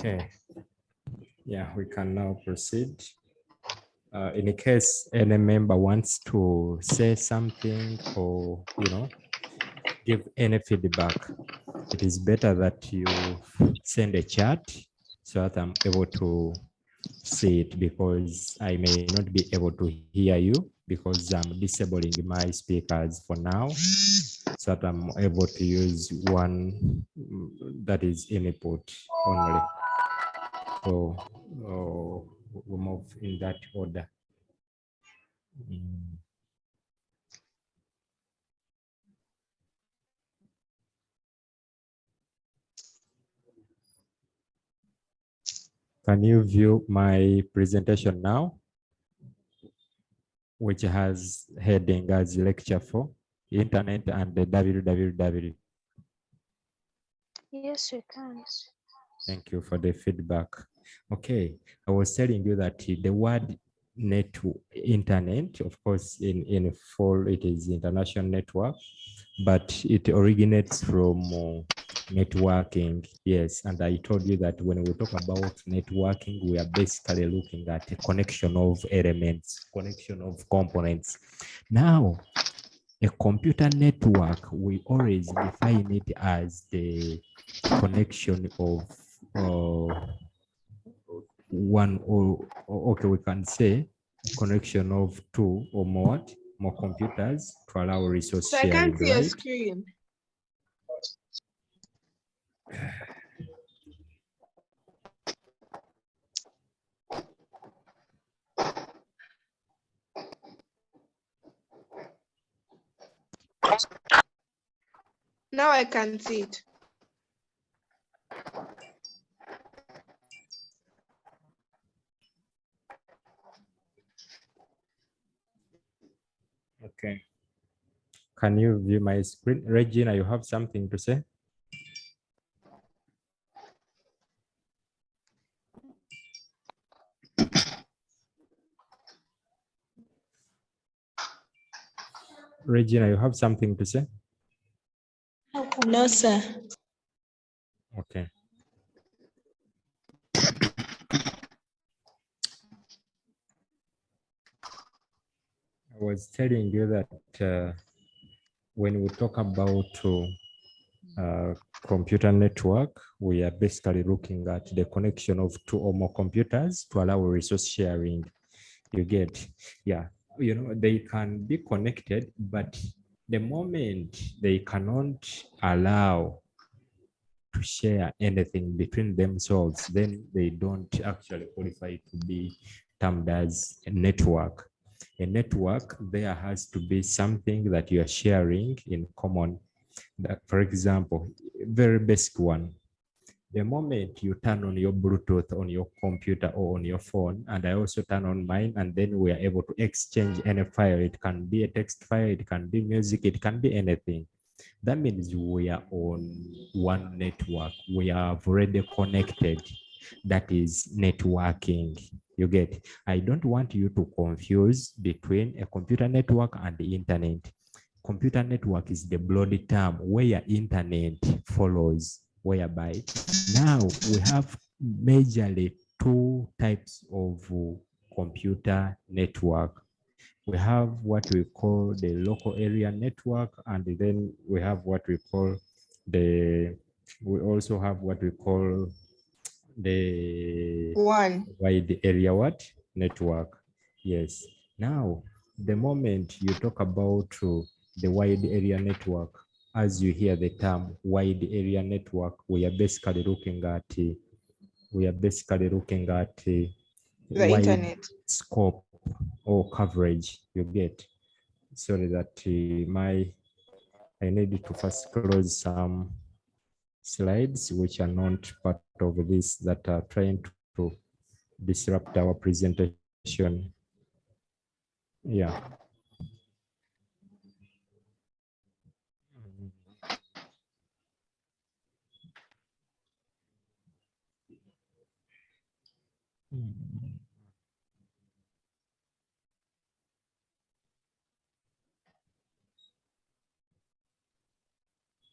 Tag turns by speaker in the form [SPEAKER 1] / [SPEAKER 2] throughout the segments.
[SPEAKER 1] Okay. Yeah, we can now proceed. In case any member wants to say something or, give any feedback, it is better that you send a chat so that I'm able to see it, because I may not be able to hear you because I'm disabling my speakers for now, so that I'm able to use one that is input only. So we'll move in that order. Can you view my presentation now, which has heading as lecture 4, internet and the www?
[SPEAKER 2] Yes, we can.
[SPEAKER 1] Thank you for the feedback. Okay, I was telling you that the word internet, of course, in full, it is international network, but it originates from networking. Yes, and I told you that when we talk about networking, we are basically looking at a connection of elements, connection of components. Now, a computer network, we always define it as the connection of one or okay, we can say connection of two or more computers to allow resource
[SPEAKER 3] So I
[SPEAKER 1] sharing,
[SPEAKER 3] can't see your
[SPEAKER 1] right?
[SPEAKER 3] screen. Now I can see it.
[SPEAKER 1] Okay. Can you view my screen? Regina, you have something to say? Regina, you have something to say?
[SPEAKER 4] No, sir.
[SPEAKER 1] Okay. I was telling you that when we talk about computer network, we are basically looking at the connection of two or more computers to allow resource sharing. You get, yeah, they can be connected, but the moment they cannot allow to share anything between themselves, then they don't actually qualify to be termed as a network. A network, there has to be something that you are sharing in common. That, for example, very basic one, the moment you turn on your Bluetooth on your computer or on your phone, and I also turn on mine, and then we are able to exchange any file. It can be a text file, it can be music, it can be anything. That means we are on one network. We are already connected. That is networking. You get? I don't want you to confuse between a computer network and the internet. Computer network is the broad term where internet follows, whereby now we have majorly two types of computer network. We have what we call the local area network, and then we have what we call we also have what we call the wide area network. Yes. Now, the moment you talk about the wide area network, as you hear the term wide area network, we are basically looking at the wide
[SPEAKER 3] internet
[SPEAKER 1] scope or coverage. You get? Sorry that I need to first close some slides which are not part of this, that are trying to disrupt our presentation. Yeah.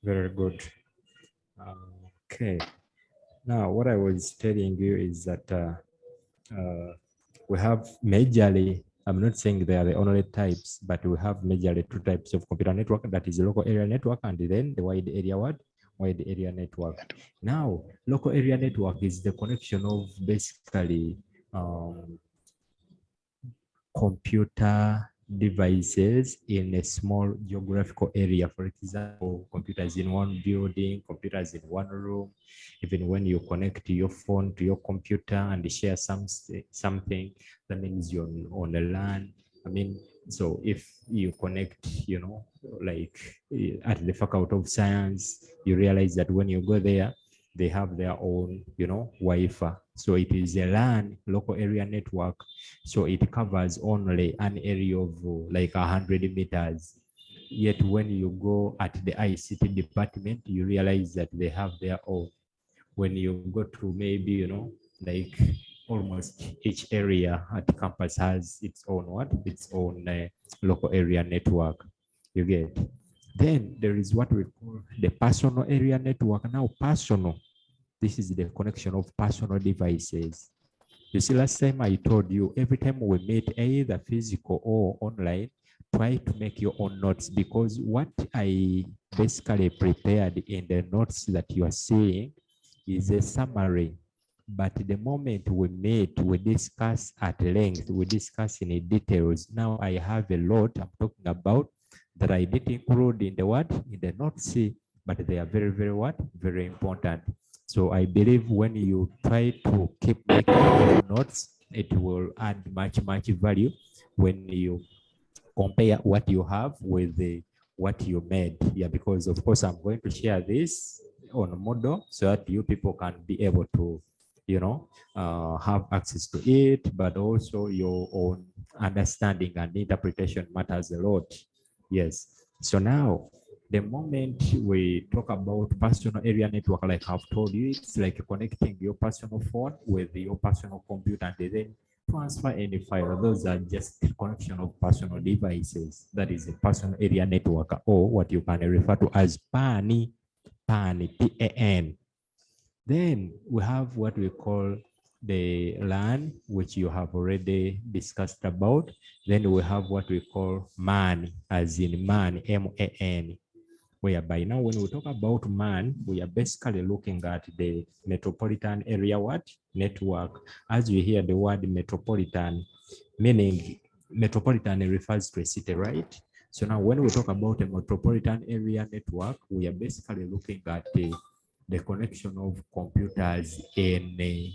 [SPEAKER 1] Very good. Okay. Now, what I was telling you is that we have majorly, I'm not saying they are the only types, but we have majorly two types of computer network. That is local area network and then the wide area what? Wide area network. Now, local area network is the connection of basically computer devices in a small geographical area. For example, computers in one building, computers in one room. Even when you connect your phone to your computer and share something, that means you're on the LAN. I mean, so if you connect, you know, like at the Faculty of Science, you realize that when you go there, they have their own, you know, Wi-Fi. So it is a LAN, local area network. So it covers only an area of like 100 meters. Yet when you go at the ICT department, you realize that they have their own. When you go to maybe, you know, like almost each area at campus has its own what? Its own local area network. You get. Then there is what we call the personal area network. Now personal, this is the connection of personal devices. You see, last time I told you, every time we meet, either physical or online, try to make your own notes, because what I basically prepared in the notes that you are seeing is a summary. But the moment we meet, we discuss at length, we discuss in details. Now I have a lot I'm talking about that I didn't include in the what? In the notes, but they are very, very what? Very important. So I believe when you try to keep making your notes, it will add much, much value when you compare what you have with what you made. Yeah, because of course I'm going to share this on Moodle so that you people can be able to, you know, have access to it, but also your own understanding and interpretation matters a lot. Yes. So now, the moment we talk about personal area network, like I've told you, it's like connecting your personal phone with your personal computer and then transfer any file. Those are just connection of personal devices. That is a personal area network, or what you can refer to as PAN, P-A-N. Then we have what we call the LAN, which you have already discussed about. Then we have what we call MAN, as in man, M-A-N. Whereby now when we talk about MAN, we are basically looking at the metropolitan area what? Network. As we hear the word metropolitan, meaning metropolitan refers to a city, right? So now when we talk about a metropolitan area network, we are basically looking at the connection of computers in a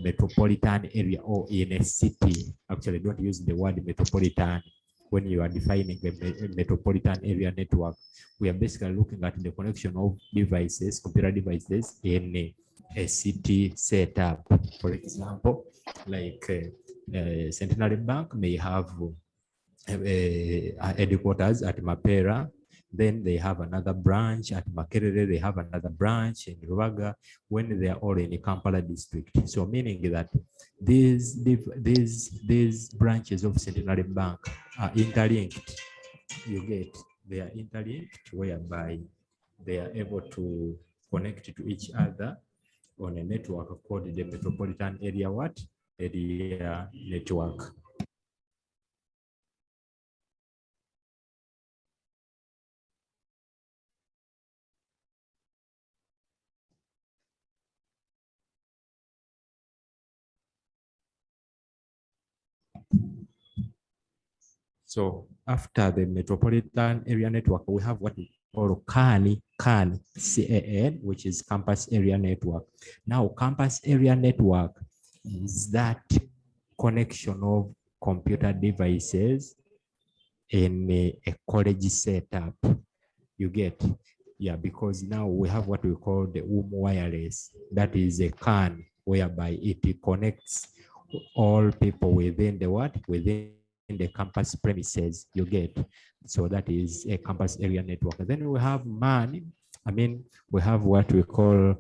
[SPEAKER 1] metropolitan area or in a city. Actually, don't use the word metropolitan when you are defining a metropolitan area network. We are basically looking at the connection of devices, computer devices in a city setup. For example, like Centenary Bank may have headquarters at Mapera. Then they have another branch at Makerere, they have another branch in Ruaga, when they are all in the Kampala district. So meaning that these branches of Centenary Bank are interlinked. You get, they are interlinked, whereby they are able to connect to each other on a network called the metropolitan area what? Area network. So after the metropolitan area network, we have what we call CAN, C-A-N, which is campus area network. Now, campus area network is that connection of computer devices in a college setup. You get, yeah, because now we have what we call the wireless. That is a CAN, whereby it connects all people within the what? Within the campus premises, you get. So that is a campus area network. And then we have MAN. I mean, we have what we call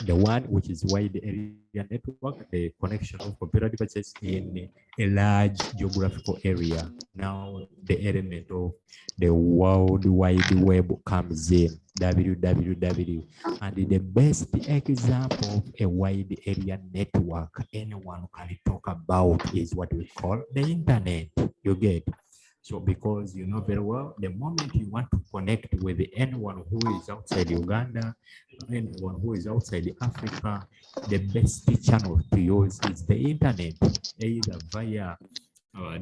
[SPEAKER 1] The one which is wide area network, the connection of computer devices in a large geographical area. Now the element of the World Wide Web comes in, www. And the best example of a wide area network anyone can talk about is what we call the internet. You get? So because you know very well, the moment you want to connect with anyone who is outside Uganda, anyone who is outside Africa, the best channel to use is the internet, either via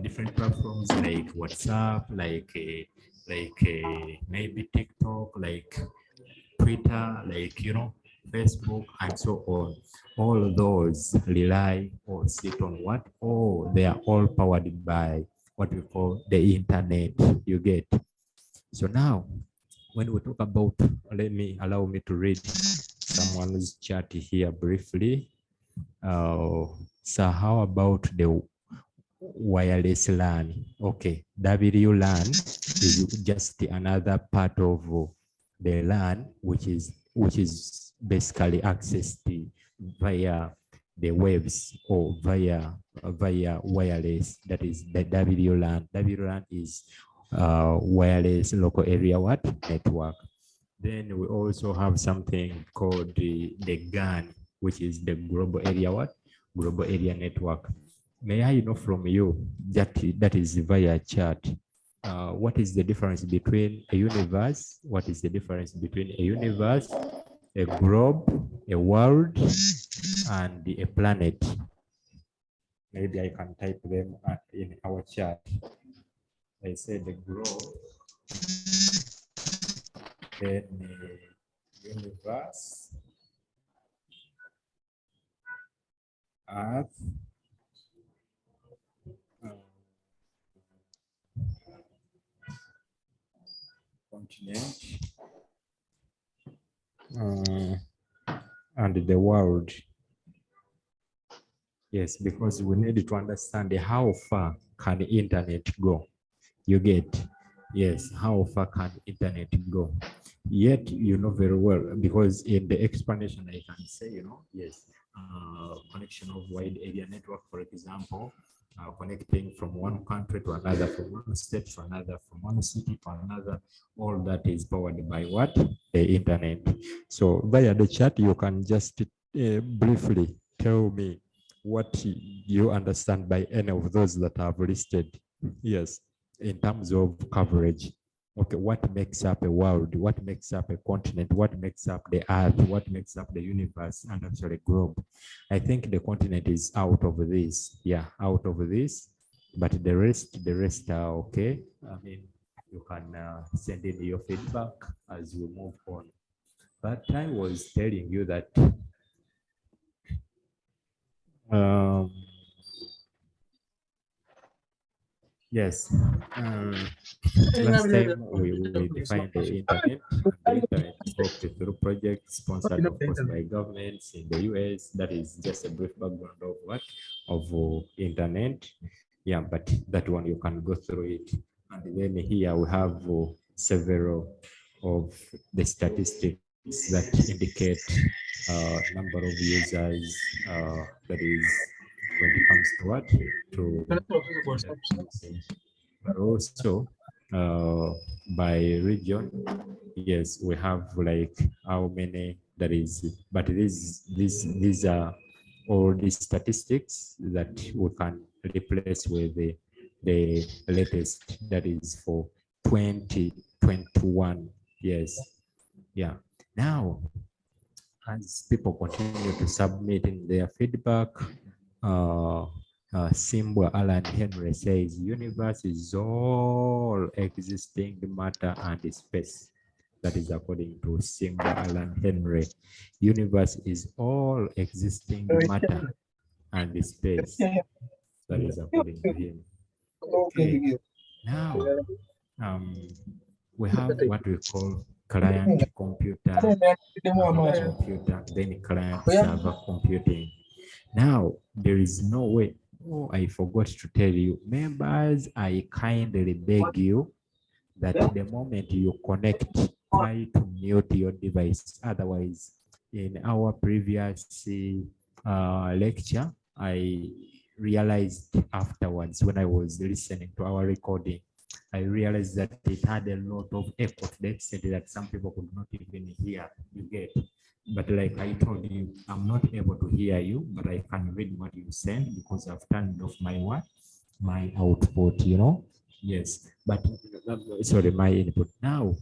[SPEAKER 1] different platforms like WhatsApp, maybe TikTok, like Twitter, like, you know, Facebook, and so on. All those rely or sit on what? Oh, they are all powered by what we call the internet. You get? So now, when we talk about, allow me to read someone's chat here briefly. So how about the wireless LAN? Okay, WLAN is just another part of the LAN, which is basically accessed via the waves or via wireless. That is the WLAN. WLAN is wireless local area what network. Then we also have something called the GAN, which is the global area what global area network. May I know from you that is via chat? What is the difference between a universe? What is the difference between a universe, a globe, a world, and a planet? Maybe I can type them in our chat. I said the globe, then the universe, Earth, continent, and the world. Yes, because we need to understand how far can the internet go. You get? Yes, how far can internet go? Yet, you know very well, because in the explanation I can say, you know, yes, connection of wide area network, for example, connecting from one country to another, from one state to another, from one city to another, all that is powered by what? The internet. So via the chat, you can just briefly tell me what you understand by any of those that I've listed. Yes, in terms of coverage. Okay, what makes up a world? What makes up a continent? What makes up the earth? What makes up the universe and actually globe? I think the continent is out of this. Yeah, out of this. But the rest are okay. I mean, you can send in your feedback as we move on. But I was telling you that yes. Last time we defined the internet. The internet worked through projects sponsored, of course, by governments in the US. That is just a brief background of what? Of internet. Yeah, but that one you can go through it. And then here we have several of the statistics that indicate number of users. That is when it comes to what? To but also by region. Yes, we have like how many that is, but these are all the statistics that we can replace with the latest, that is for 2021. Yes, yeah. Now, as people continue to submit in their feedback, Simbwa Alan Henry says, universe is all existing matter and space. That is according to Simbwa Alan Henry. Universe is all existing matter and space. That is according to him. Okay. Now, we have what we call client computer, then client server computing. Now, there is no way. Oh, I forgot to tell you, members, I kindly beg you that the moment you connect, try to mute your device. Otherwise, in our previous lecture, I realized afterwards when I was listening to our recording, I realized that it had a lot of echo to the extent that some people could not even hear. You get, but like I told you, I'm not able to hear you, but I can read what you send because I've turned off my what, my output. You know, yes, but sorry, my input. Now,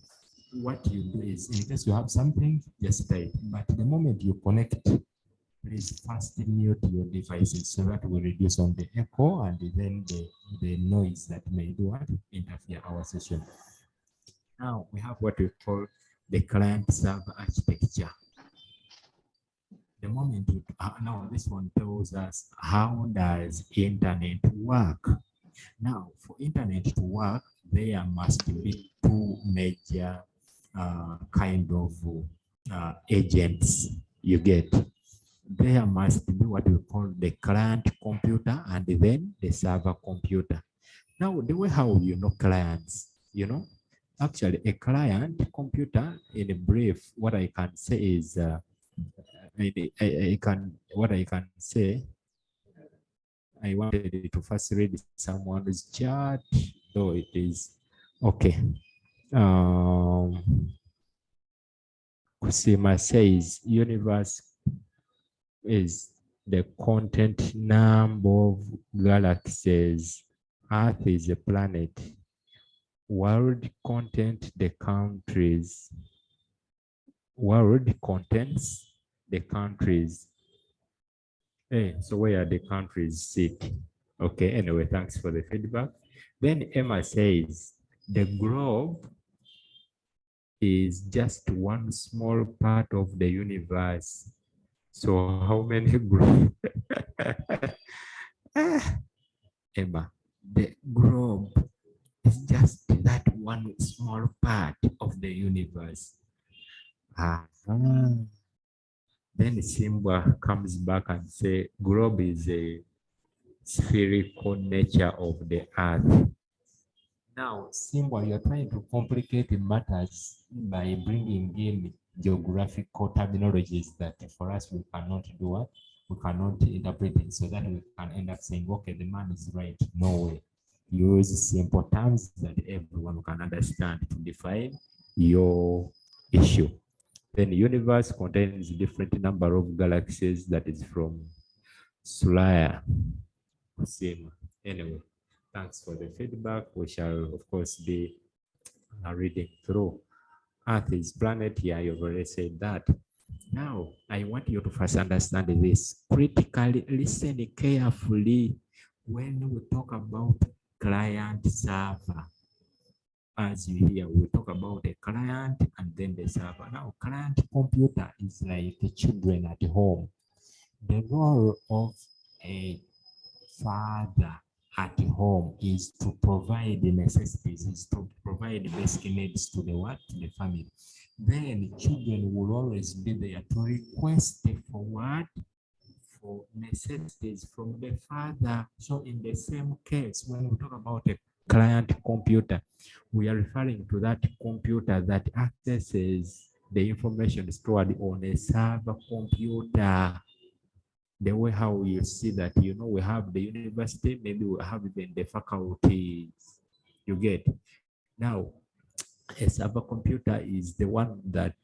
[SPEAKER 1] what you do is, in case you have something, just type. But the moment you connect, please first mute your devices so that will reduce on the echo and then the noise that may do what interfere our session. Now we have what we call the client server architecture. The moment you, now this one tells us how does internet work. Now for internet to work, there must be two major kind of agents you get. There must be what we call the client computer and then the server computer. Now, the way how you know clients, you know, actually a client computer, in a brief, what I can say is, what I can say, I wanted to first read someone's chat, though it is, okay. Kusima says, universe is the content number of galaxies. Earth is a planet. World content the countries. World contents the countries. Hey, so where the countries sit? Okay, anyway, thanks for the feedback. Then Emma says, the globe is just one small part of the universe. So how many groups? Emma, the globe is just that one small part of the universe. Then Simba comes back and say, globe is a spherical nature of the earth. Now, Simba, you're trying to complicate matters by bringing in geographical terminologies that for us we cannot do what? We cannot interpret it, so that we can end up saying, okay, the man is right. No way. Use simple terms that everyone can understand to define your issue. Then the universe contains different number of galaxies, that is from Sulaya. Anyway, thanks for the feedback. We shall, of course, be reading through. Earth is planet here. You've already said that. Now, I want you to first understand this. Critically listen carefully when we talk about client server. As you hear, we talk about the client and then the server. Now, client computer is like the children at home. The role of a father at home is to provide the necessities, is to provide basic needs to the what? To the family. Then children will always be there to request for what? For necessities from the father. So in the same case, when we talk about a client computer, we are referring to that computer that accesses the information stored on a server computer. The way how you see that, you know, we have the university, maybe we have even the faculties, you get. Now, a server computer is the one that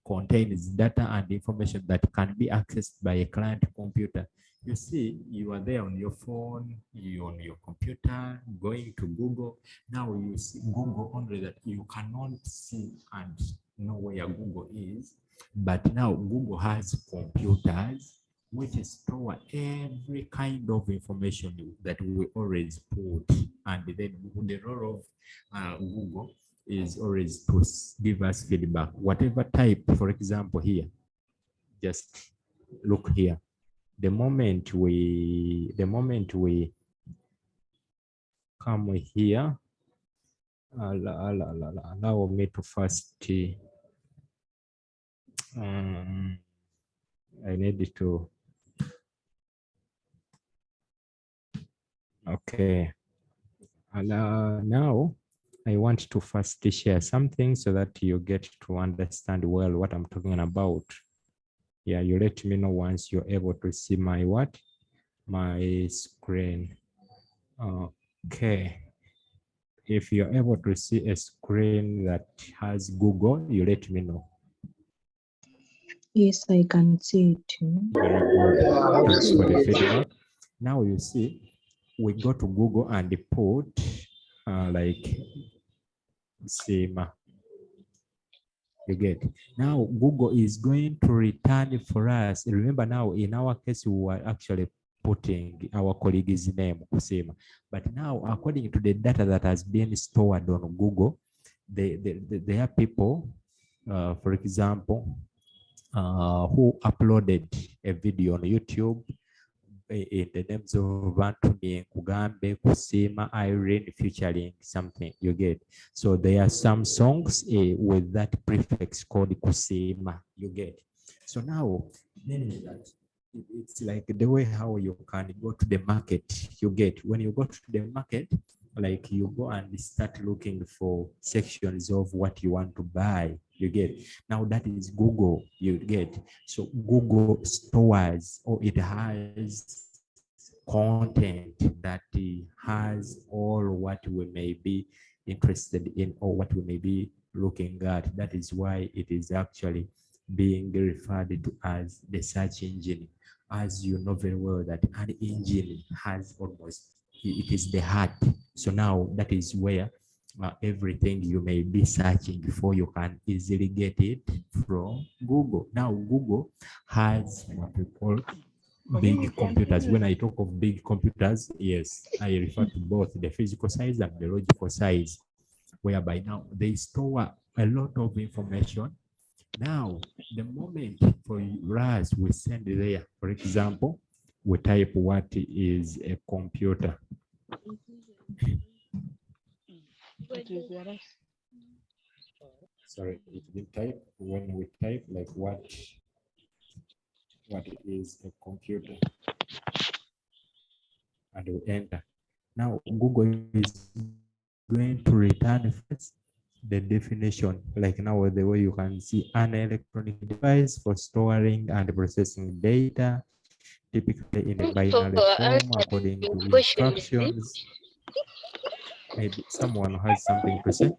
[SPEAKER 1] contains data and information that can be accessed by a client computer. You see, you are there on your phone, you're on your computer, going to Google. Now you see Google only that you cannot see and know where Google is. But now Google has computers which store every kind of information that we always put. And then the role of Google is always to give us feedback, whatever type. For example, here, just look here. The moment we come here, allow me to first, I need to, okay. Now, I want to first share something so that you get to understand well what I'm talking about. Yeah, you let me know once you're able to see my what? My screen. Okay. If you're able to see a screen that has Google, you let me know.
[SPEAKER 4] Yes, I can see it too.
[SPEAKER 1] Very good. Thanks for the feedback. Now you see, we go to Google and put like SEMA. You get. Now Google is going to return for us. Remember now, in our case, we were actually putting our colleague's name, Kusema. But now, according to the data that has been stored on Google, there are people, for example, who uploaded a video on YouTube in the names of Anthony Kugambe, Kusima, Irene, featuring something you get. So there are some songs with that prefix called Kusima, you get. So now, meaning that it's like the way how you can go to the market, you get. When you go to the market, like you go and start looking for sections of what you want to buy, you get. Now that is Google, you get. So Google stores, or it has content that has all what we may be interested in or what we may be looking at. That is why it is actually being referred to as the search engine. As you know very well that an engine has almost, it is the heart. So now that is where everything you may be searching for, you can easily get it from Google. Now Google has what we call big computers. When I talk of big computers, yes, I refer to both the physical size and the logical size, whereby now they store a lot of information. Now, the moment for us we send there, for example, we type what is a computer. Sorry, it didn't type. When we type like what is a computer, and we enter. Now Google is going to return first the definition, like now the way you can see an electronic device for storing and processing data, typically in a binary form according to instructions. Maybe someone has something to say.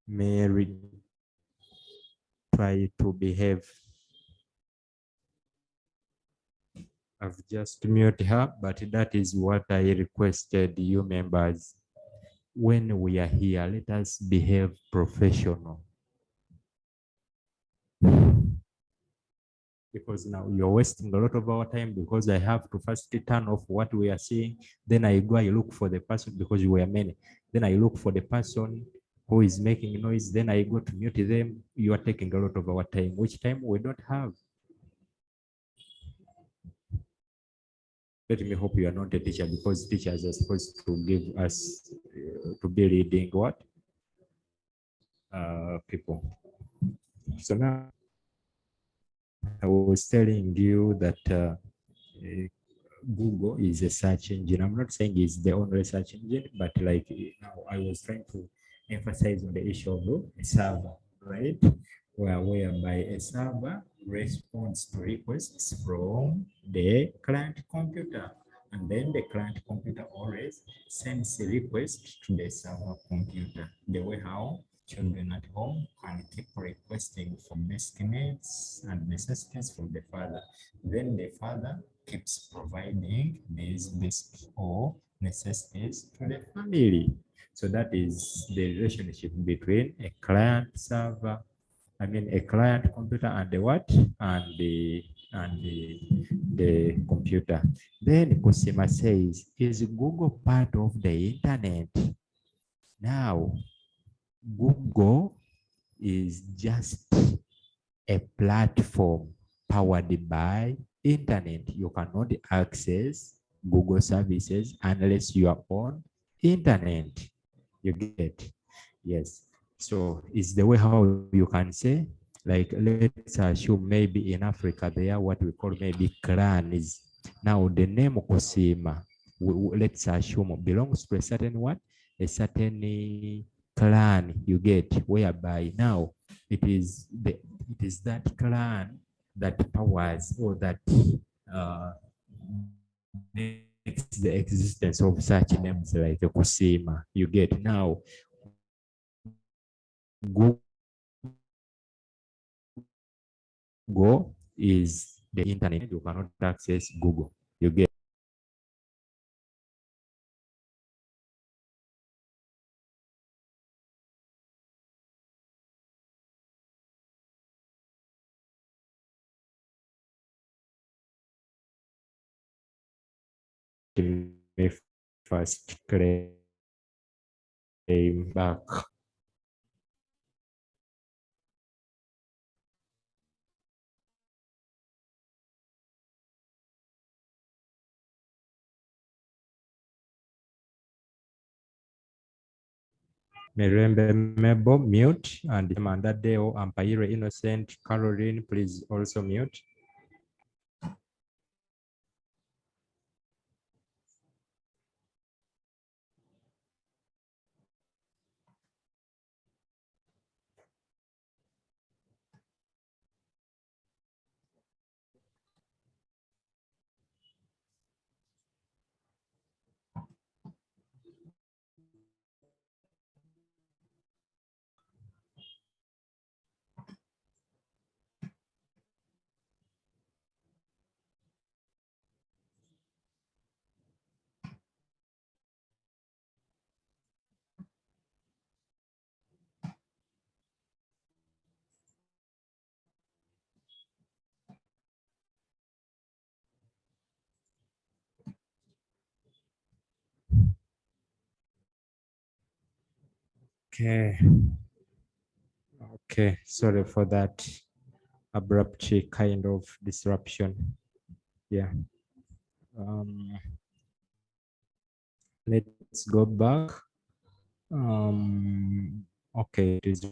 [SPEAKER 1] Mary, try to behave. I've just muted her, but that is what I requested you members. When we are here, let us behave professional. Because now you're wasting a lot of our time, because I have to first turn off what we are seeing. Then I go, I look for the person, because you were many. Then I look for the person who is making noise. Then I go to mute them. You are taking a lot of our time, which time we don't have. Let me hope you are not a teacher, because teachers are supposed to give us, to be reading what? People. So now, I was telling you that Google is a search engine. I'm not saying it's the only search engine, but like now I was trying to emphasize on the issue of a server, right? Whereby a server responds to requests from the client computer, and then the client computer always sends a request to the server computer. The way how children at home can keep requesting for basic needs and necessities from the father. Then the father keeps providing these basic or necessities to the family. So that is the relationship between a client server, a client computer and the what? And the computer. Then Kusima says, is Google part of the internet? Now, Google is just a platform powered by internet. You cannot access Google services unless you are on internet. You get? Yes. So it's the way how you can say, like, let's assume maybe in Africa, they are what we call maybe clans. Now, the name Kusima, let's assume belongs to a certain what? A certain clan, you get, whereby now it is that clan that powers, or that makes the existence of such names like Kusima, you get. Now, Google is the internet. You cannot access Google. You get. Me first claim back. Mirembe Mebo, mute, and Amanda Deo, Ampaire Innocent, Caroline, please also mute. Okay. Okay, sorry for that abrupt kind of disruption. Yeah. Let's go back. Okay, it is